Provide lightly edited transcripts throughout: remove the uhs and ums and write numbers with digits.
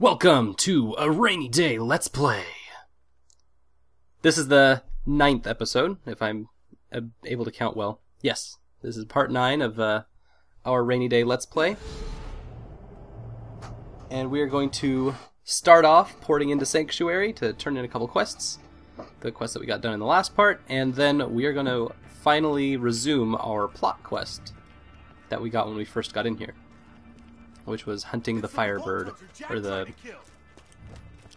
Welcome to a rainy day Let's Play. This is the 9th episode, if I'm able to count well. Yes, this is part 9 of our rainy day Let's Play. And we are going to start off porting into Sanctuary to turn in a couple quests. The quest that we got done in the last part, and then we are going to finally resume our plot quest that we got when we first got in here, which was hunting the Firebird, or the...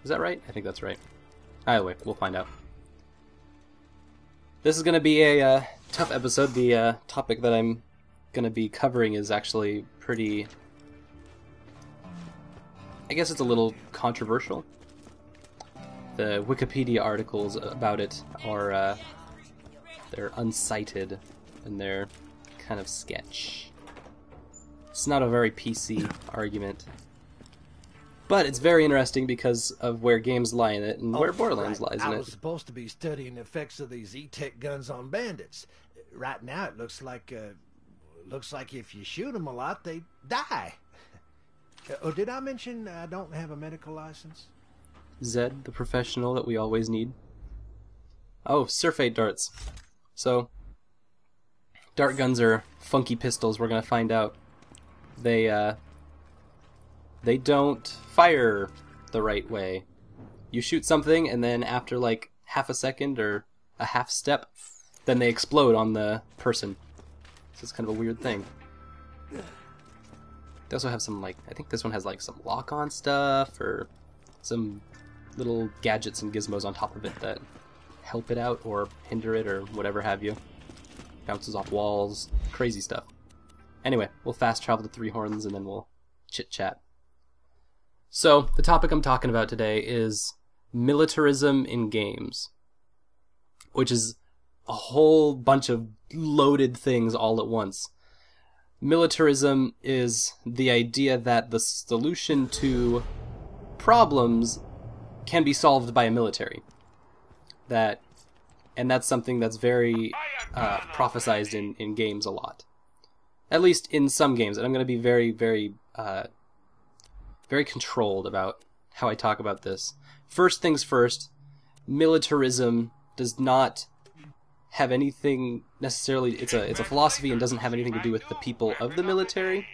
Is that right? I think that's right. Either way, we'll find out. This is going to be a tough episode. The topic that I'm going to be covering is actually pretty... I guess it's a little controversial. The Wikipedia articles about it are, they're uncited, and they're kind of sketch. It's not a very PC argument. But it's very interesting because of where games lie in it and where Borderlands lies in it. I was supposed to be studying the effects of these E-Tech guns on bandits. Right now it looks like if you shoot them a lot, they die. Oh, did I mention I don't have a medical license? Zed, the professional that we always need. Oh, Surfate darts. So, dart guns are funky pistols, we're going to find out. They don't fire the right way. You shoot something, and then after like half a second or a half step, then they explode on the person. So it's kind of a weird thing. They also have some, like, I think this one has like some lock-on stuff, or some little gadgets and gizmos on top of it that help it out or hinder it or whatever have you. Bounces off walls, crazy stuff. Anyway, we'll fast travel to Three Horns and then we'll chit-chat. So, the topic I'm talking about today is militarism in games, which is a whole bunch of loaded things all at once. Militarism is the idea that the solution to problems can be solved by a military. And that's something that's very prophesized in games a lot. At least in some games, and I'm going to be very, very, very controlled about how I talk about this. First things first, militarism does not have anything necessarily... It's a philosophy and doesn't have anything to do with the people of the military,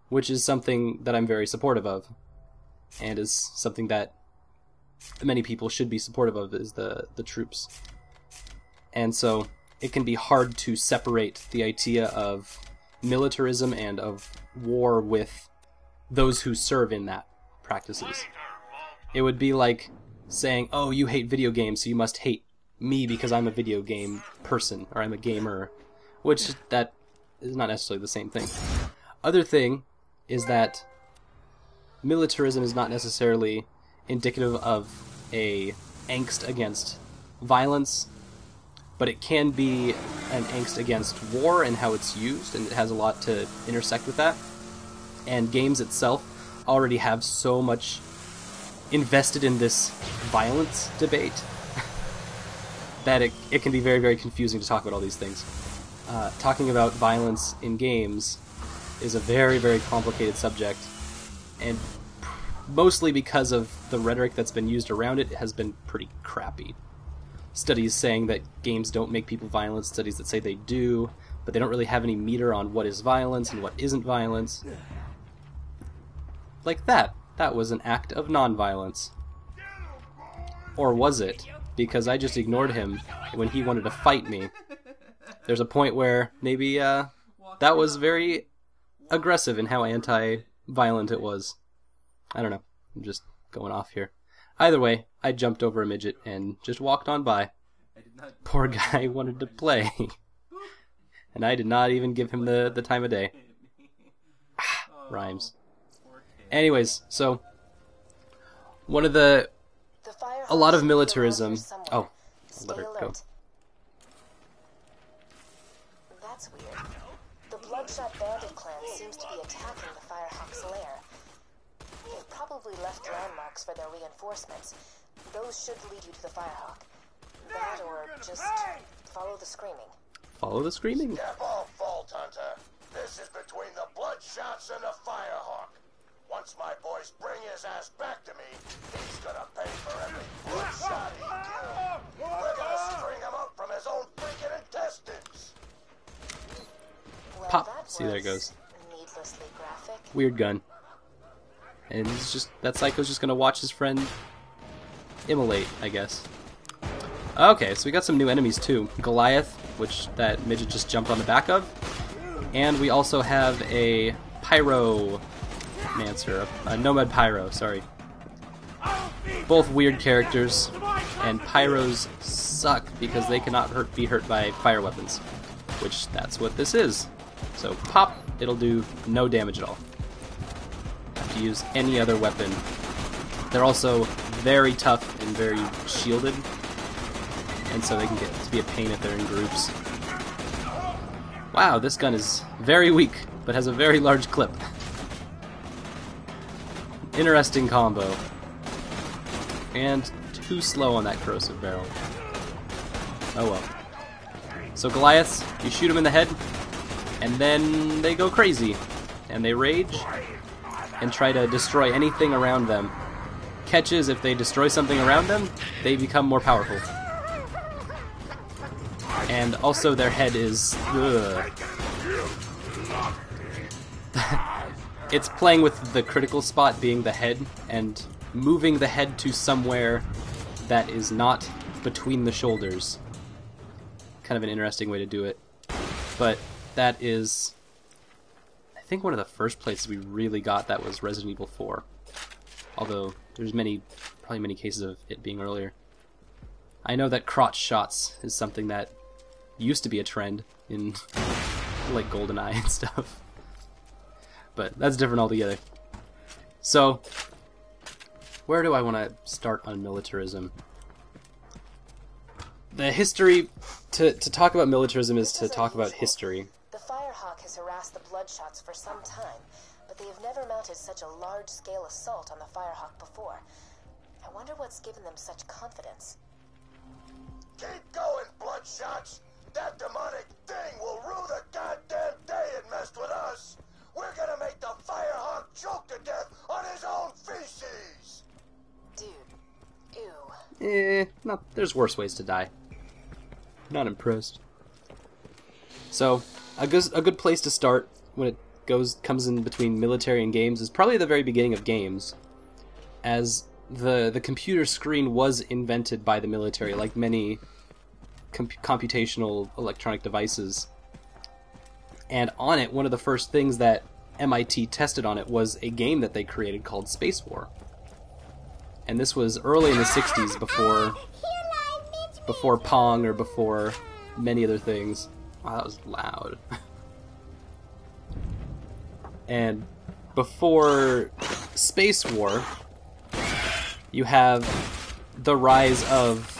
which is something that I'm very supportive of, and is something that many people should be supportive of, is the troops. And so it can be hard to separate the idea of militarism and of war with those who serve in that practices. It would be like saying, oh, you hate video games, so you must hate me because I'm a video game person, or I'm a gamer, which that is not necessarily the same thing. Other thing is that militarism is not necessarily indicative of a angst against violence, but it can be an angst against war and how it's used, and it has a lot to intersect with that. And games itself already have so much invested in this violence debate that it can be very, very confusing to talk about all these things. Talking about violence in games is a very, very complicated subject, and mostly because of the rhetoric that's been used around it, it has been pretty crappy. Studies saying that games don't make people violent, studies that say they do, but they don't really have any meter on what is violence and what isn't violence. Like that. That was an act of non-violence. Or was it? Because I just ignored him when he wanted to fight me. There's a point where maybe that was very aggressive in how anti-violent it was. I don't know. I'm just going off here. Either way, I jumped over a midget and just walked on by. Poor guy wanted to play. And I did not even give him the time of day. Rhymes. Anyways, so a lot of militarism... Oh, I'll let her go. That's weird. The Bloodshot Bandit clan seems to be attacking the Firehawk's lair. They've probably left landmarks for their reinforcements. Those should lead you to the Firehawk. That, or just follow the screaming. Follow the screaming? Step off, Vault Hunter. This is between the Bloodshots and the Firehawk. once my boys bring his ass back to me, he's gonna pay for every bloodshot he killed. We're gonna string him out from his own freaking intestines. Well, Pop. that See, there it was goes. needlessly graphic. Weird gun. And he's just, that psycho's just gonna watch his friend immolate, I guess. Okay, so we got some new enemies too. Goliath, which that midget just jumped on the back of. And we also have a Pyromancer, a Nomad Pyro, sorry. Both weird characters, and Pyros suck because they cannot be hurt by fire weapons, which that's what this is. So pop, it'll do no damage at all. Have to use any other weapon. They're also very tough and very shielded, and so they can get to be a pain if they're in groups. Wow, this gun is very weak, but has a very large clip. Interesting combo. And too slow on that corrosive barrel. Oh well. So Goliaths, you shoot them in the head, and then they go crazy. And they rage, and try to destroy anything around them. Catch is, if they destroy something around them, they become more powerful. And also their head is... It's playing with the critical spot being the head, and moving the head to somewhere that is not between the shoulders. Kind of an interesting way to do it. But that is... I think one of the first places we really got that was Resident Evil 4. Although, there's probably many cases of it being earlier. I know that crotch shots is something that used to be a trend in like GoldenEye and stuff. But that's different altogether. So, where do I want to start on militarism? The history, to talk about militarism is to talk about history. The Firehawk has harassed the Bloodshots for some time, but they have never mounted such a large-scale assault on the Firehawk before. I wonder what's given them such confidence. Keep going, Bloodshots! That demonic thing will rue the goddamn day it messed with us! We're gonna make the Firehawk choke to death on his own feces! Dude. Ew. No, there's worse ways to die. Not impressed. So, a good place to start when it comes in between military and games is probably the very beginning of games, as the computer screen was invented by the military, like many computational electronic devices. And on it, one of the first things that MIT tested on it was a game that they created called Space War. And this was early in the 60s, before Pong or before many other things. Wow, that was loud. And before Space War, you have the rise of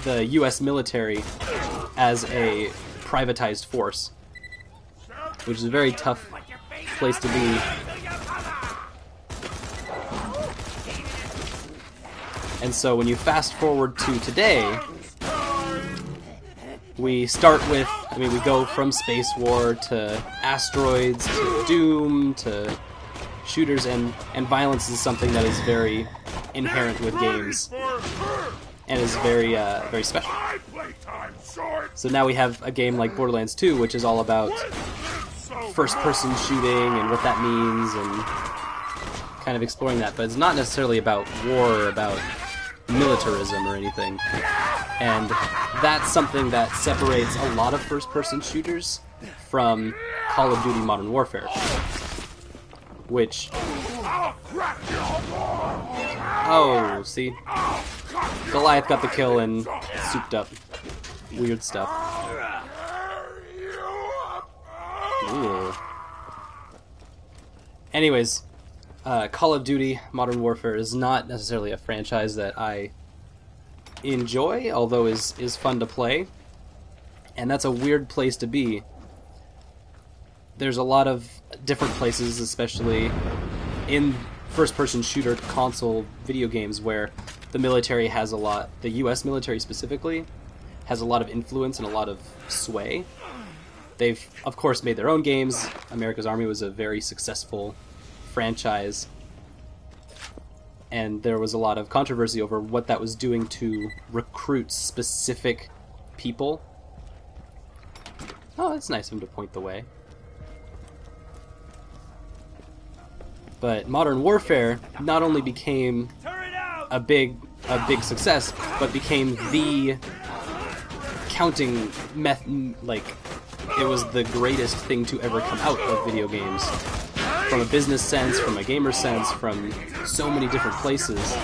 the US military as a privatized force, which is a very tough place to be. And so when you fast forward to today, we start with, we go from Space War to asteroids to Doom to shooters, and violence is something that is very inherent with games and is very very special. So now we have a game like Borderlands 2, which is all about first-person shooting and what that means, and kind of exploring that, but it's not necessarily about war or about militarism or anything. And that's something that separates a lot of first-person shooters from Call of Duty Modern Warfare, which... Oh, see? Goliath got the kill and souped up. Weird stuff. Ooh. Anyways, Call of Duty Modern Warfare is not necessarily a franchise that I enjoy, although is fun to play. And that's a weird place to be. There's a lot of different places, especially in first-person shooter console video games, where the military has a lot, the US military specifically, has a lot of influence and a lot of sway. They've, of course, made their own games. America's Army was a very successful franchise, and there was a lot of controversy over what that was doing to recruit specific people. Oh, that's nice of him to point the way. But Modern Warfare not only became a big success, but became the counting like it was the greatest thing to ever come out of video games. From a business sense, from a gamer sense, from so many different places.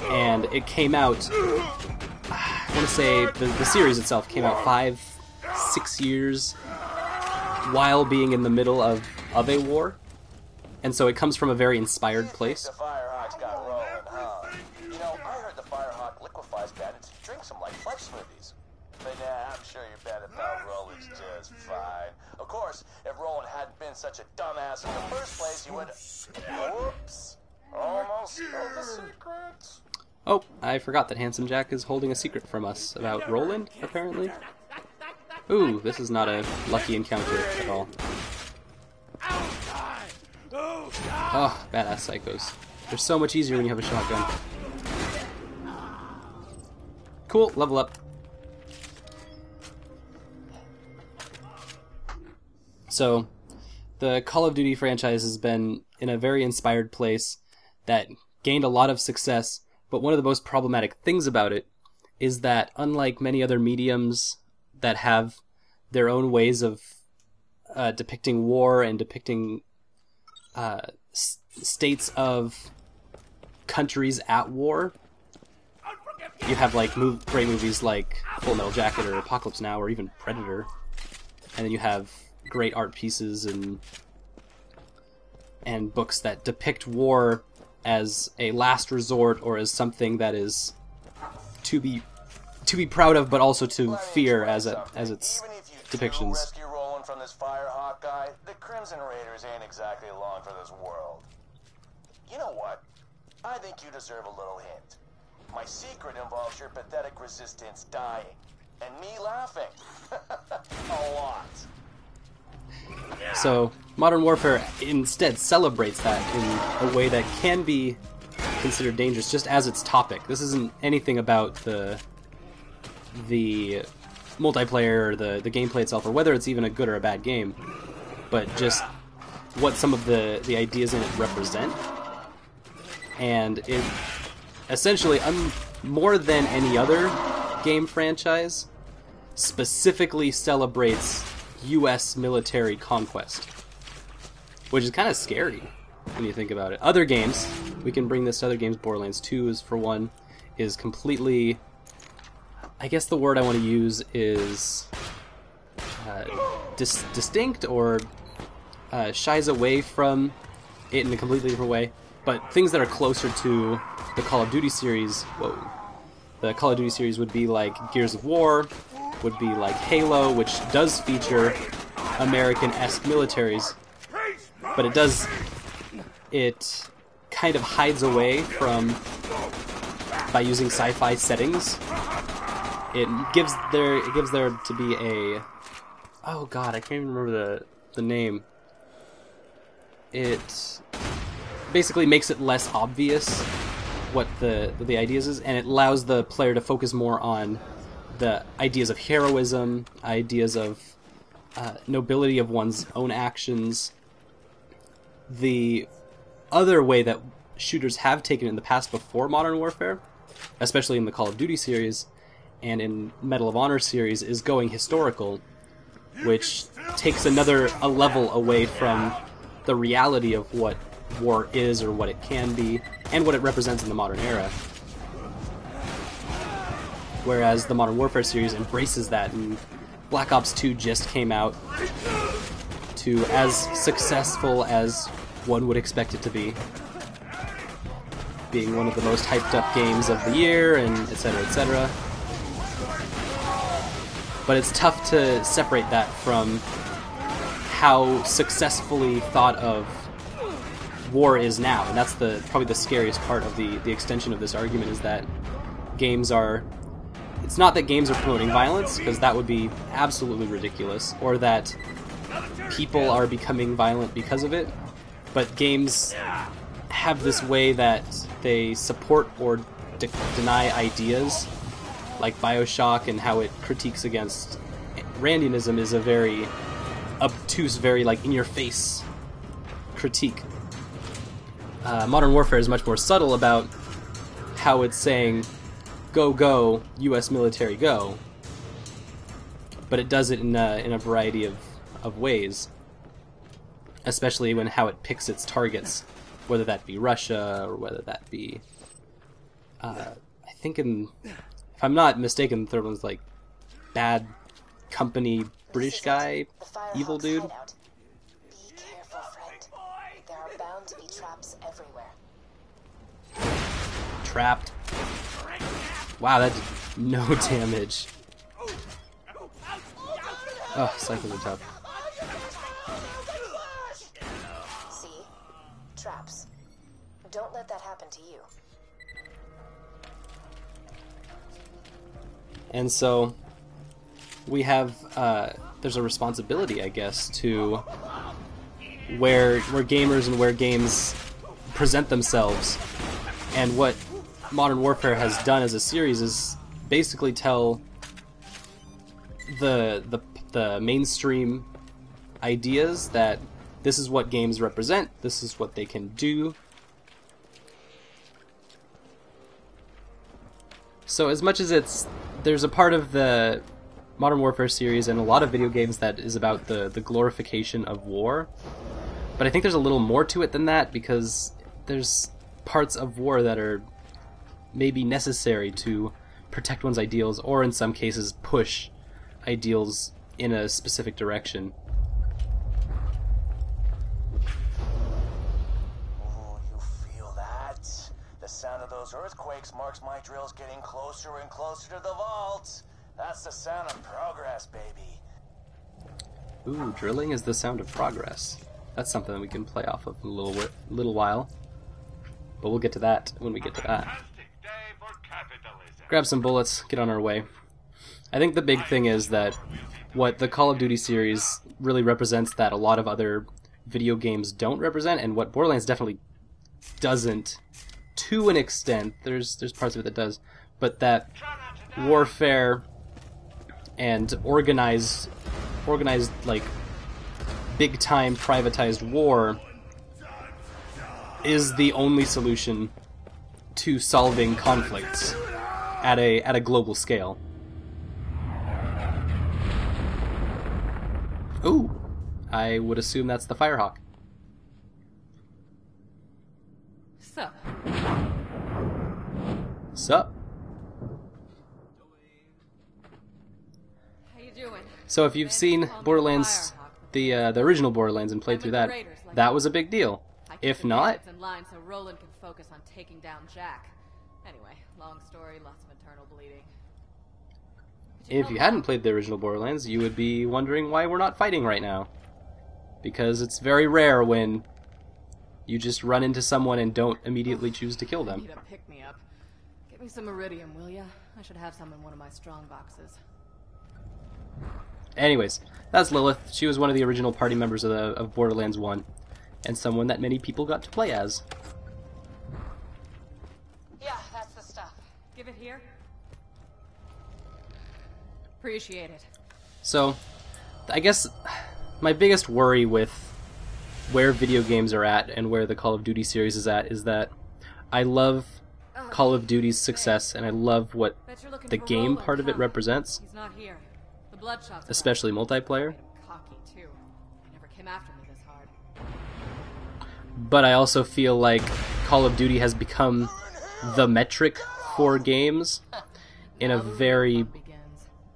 And it came out, I want to say, the series itself came out 5-6 years while being in the middle of a war. And so it comes from a very inspired place. The Firehawks got rolling, huh? You know, I heard the Firehawk liquefies bandits and drinks them like fudge smoothies. But yeah, I'm sure your bandit pal Roland's just fine. Of course, if Roland hadn't been such a dumbass in the first place, he would... Whoops! Almost spilled the secrets. Oh, I forgot that Handsome Jack is holding a secret from us about Roland, apparently. Ooh, this is not a lucky encounter at all. Oh, badass psychos. They're so much easier when you have a shotgun. Cool, level up. So, the Call of Duty franchise has been in a very inspired place that gained a lot of success, but one of the most problematic things about it is that, unlike many other mediums that have their own ways of depicting war and depicting states of countries at war, you have like great movies like Full Metal Jacket or Apocalypse Now or even Predator, and then you have great art pieces and books that depict war as a last resort or as something that is to be proud of, but also to fear as its depictions. Rescue Roland from this Firehawk guy, the Crimson Raiders ain't exactly along for this world. You know what? I think you deserve a little hint. My secret involves your pathetic resistance dying, and me laughing. A lot. So, Modern Warfare instead celebrates that in a way that can be considered dangerous just as its topic. This isn't anything about the multiplayer or the gameplay itself, or whether it's even a good or a bad game, but just what some of the ideas in it represent. And it essentially, more than any other game franchise, specifically celebrates U.S. military conquest, which is kind of scary when you think about it. Other games, we can bring this to other games. Borderlands 2 is, for one, is completely, I guess the word I want to use is distinct, or shies away from it in a completely different way. But things that are closer to the Call of Duty series, the Call of Duty series would be like Gears of War, would be like Halo, which does feature American-esque militaries, but it kind of hides away from, by using sci-fi settings. It gives there to be a, oh god, I can't even remember the name. It basically makes it less obvious what the ideas is, and it allows the player to focus more on the ideas of heroism, ideas of nobility of one's own actions. The other way that shooters have taken it in the past before Modern Warfare, especially in the Call of Duty series and in Medal of Honor series, is going historical, which takes a level away from the reality of what war is or what it can be and what it represents in the modern era. Whereas the Modern Warfare series embraces that, and Black Ops 2 just came out to as successful as one would expect it to be, being one of the most hyped up games of the year, and etc., etc. But it's tough to separate that from how successfully thought of war is now, and that's probably the scariest part of the extension of this argument, is that games are... It's not that games are promoting violence, because that would be absolutely ridiculous, or that people are becoming violent because of it, but games have this way that they support or deny ideas, like BioShock and how it critiques against randomism is a very obtuse, very like in-your-face critique. Modern Warfare is much more subtle about how it's saying, go, go, US military, go. But it does it in a variety of ways. Especially when how it picks its targets. Whether that be Russia, or whether that be... I think if I'm not mistaken, the third one's like Bad Company, British guy, evil dude. Hideout. Be careful, friend. There are bound to be traps everywhere. Trapped. Wow, that did no damage. Oh, cycles are tough. See? Traps. Don't let that happen to you. And so we have there's a responsibility, I guess, to where gamers and where games present themselves. And what Modern Warfare has done as a series is basically tell the mainstream ideas that this is what games represent, this is what they can do. So as much as there's a part of the Modern Warfare series and a lot of video games that is about the glorification of war, but I think there's a little more to it than that, because there's parts of war that are maybe necessary to protect one's ideals, or in some cases push ideals in a specific direction. Oh, you feel that? The sound of those earthquakes marks my drills getting closer and closer to the vaults. That's the sound of progress, baby. Ooh, drilling is the sound of progress. That's something that we can play off of in a little while. But we'll get to that when we get to that. Grab some bullets, get on our way. I think the big thing is that what the Call of Duty series really represents that a lot of other video games don't represent, and what Borderlands definitely doesn't, to an extent. There's parts of it that does, but that warfare and organized like big time privatized war is the only solution to solving conflicts at a global scale. Ooh, I would assume that's the Firehawk. Sup? How you doing? So if you've seen Borderlands, the original Borderlands, and played through that, that was a big deal. If not, in line so Roland can focus on taking down Jack. Anyway, long story, lots of internal bleeding. if you hadn't played the original Borderlands, you would be wondering why we're not fighting right now. Because it's very rare when you just run into someone and don't immediately choose to kill them. Need a pick-me-up. Get me some iridium, will ya? I should have some in one of my strong boxes. Anyways, that's Lilith. She was one of the original party members of Borderlands 1, and someone that many people got to play as. Yeah, that's the stuff. Give it here. Appreciate it. So, I guess my biggest worry with where video games are at and where the Call of Duty series is at is that I love Call of Duty's success, and I love what the game part of it represents. He's not here. The Bloodshot's Especially multiplayer. cocky too. Never came after me this hard. But I also feel like Call of Duty has become the metric for games in a very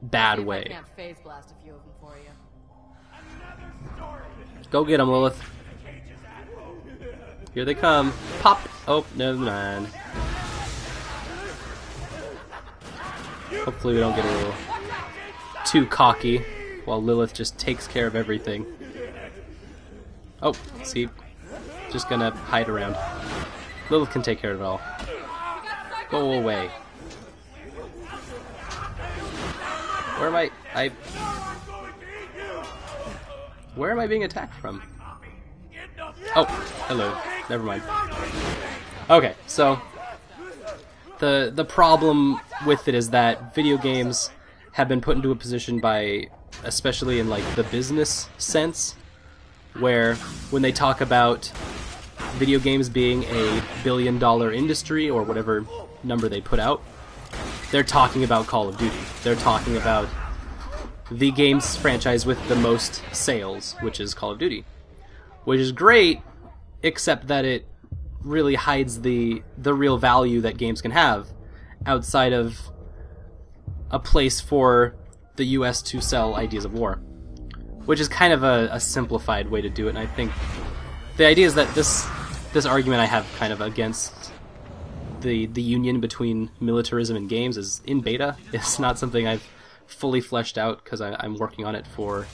bad way. I can't phase blast a few of them for you. Go get them, Lilith. Here they come. Pop! Oh, never mind. Hopefully we don't get a little too cocky while Lilith just takes care of everything. Oh, see? Just gonna hide around. Lilith can take care of it all. Go away. Where am I? Where am I being attacked from? Oh, hello. Never mind. Okay, so the problem with it is that video games have been put into a position by, especially in like the business sense, where when they talk about video games being a billion-dollar industry or whatever number they put out, they're talking about Call of Duty. They're talking about the games franchise with the most sales, which is Call of Duty. Which is great, except that it really hides the real value that games can have outside of a place for the US to sell ideas of war. Which is kind of a simplified way to do it, and I think the idea is that this argument I have kind of against the union between militarism and games is in beta. It's not something I've fully fleshed out because I'm working on it for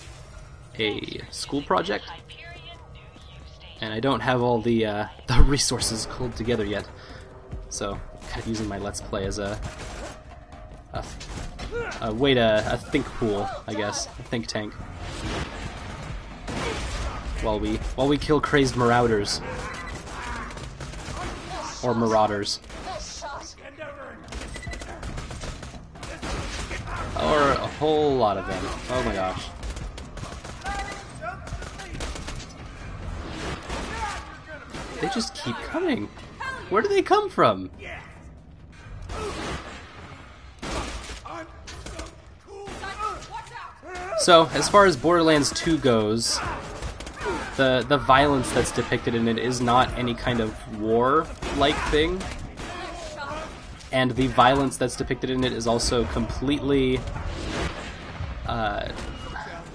a school project, and I don't have all the resources pulled together yet. So, kind of using my Let's Play as a way to a think pool, I guess, a think tank, while we kill crazed marauders or marauders. Or a whole lot of them. Oh my gosh. They just keep coming. Where do they come from? So, as far as Borderlands 2 goes, the violence that's depicted in it is not any kind of war-like thing. And the violence that's depicted in it is also completely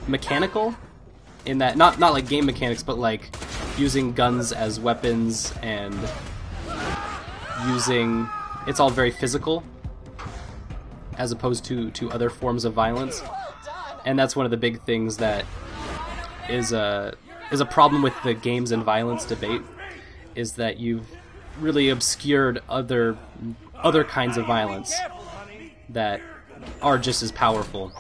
mechanical, in that not like game mechanics, but like using guns as weapons and using, it's all very physical as opposed to other forms of violence. And that's one of the big things that is a problem with the games and violence debate, is that you've really obscured other kinds of violence that are just as powerful,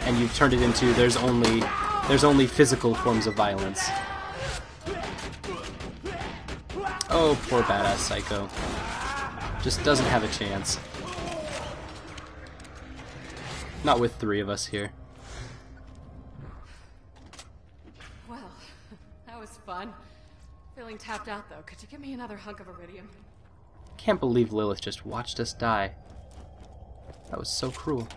and you've turned it into there's only physical forms of violence. Oh, poor badass Psycho. Just doesn't have a chance. Not with 3 of us here. Well, that was fun. Feeling tapped out though. Could you give me another hunk of iridium? Can't believe Lilith just watched us die. That was so cruel.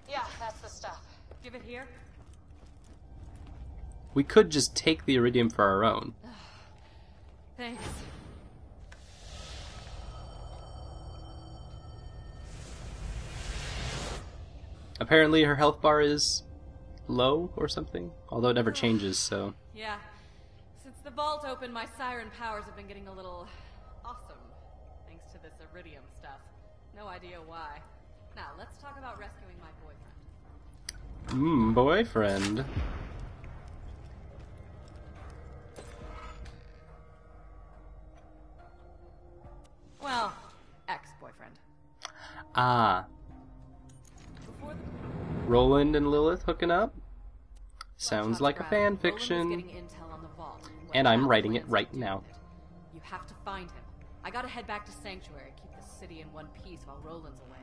Yeah, that's the stuff. Give it here. We could just take the iridium for our own. Thanks. Apparently her health bar is low or something, although it never changes, so... Yeah. Since the vault opened, my siren powers have been getting a little awesome, thanks to this iridium stuff. No idea why. Now, let's talk about rescuing my boyfriend. Boyfriend. Well, ex-boyfriend. Ah. Roland and Lilith hooking up? Sounds like a fan fiction. And I'm writing it right now. You have to find him. I gotta head back to Sanctuary, keep the city in one piece while Roland's away.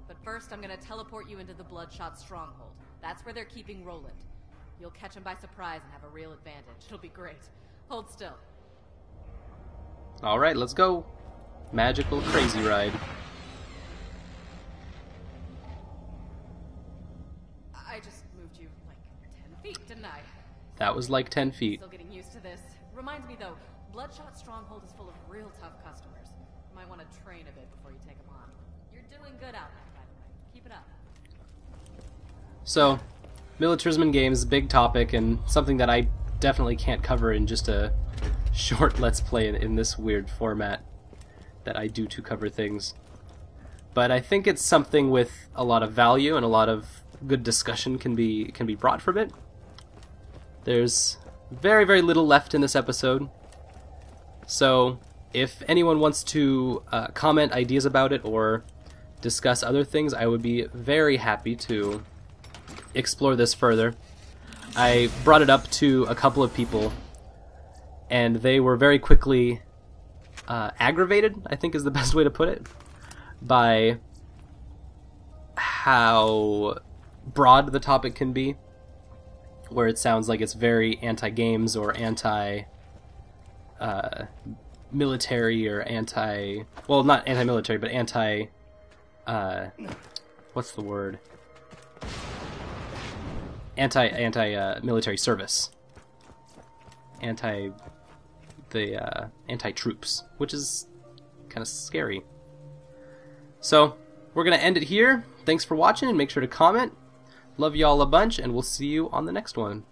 But first, I'm gonna teleport you into the Bloodshot stronghold. That's where they're keeping Roland. You'll catch him by surprise and have a real advantage. It'll be great. Hold still. Alright, let's go. Magical crazy ride. I just moved you like 10 feet, didn't I? That was like 10 feet. Still getting used to this. Reminds me though, Bloodshot Stronghold is full of real tough customers. You might want to train a bit before you take them on. You're doing good out there, by the way. Keep it up. So, militarism in games, big topic, and something that I definitely can't cover in just a short Let's Play in this weird format that I do to cover things. But I think it's something with a lot of value and a lot of good discussion can be brought from it. There's very, very little left in this episode. So, if anyone wants to comment ideas about it or discuss other things, I would be very happy to explore this further. I brought it up to a couple of people, and they were very quickly aggravated, I think is the best way to put it, by how broad the topic can be, where it sounds like it's very anti-games or anti-military or anti... Well, not anti-military, but anti... what's the word? Anti-military service. Anti-troops, which is kind of scary. So, we're going to end it here. Thanks for watching, and make sure to comment. Love y'all a bunch, and we'll see you on the next one.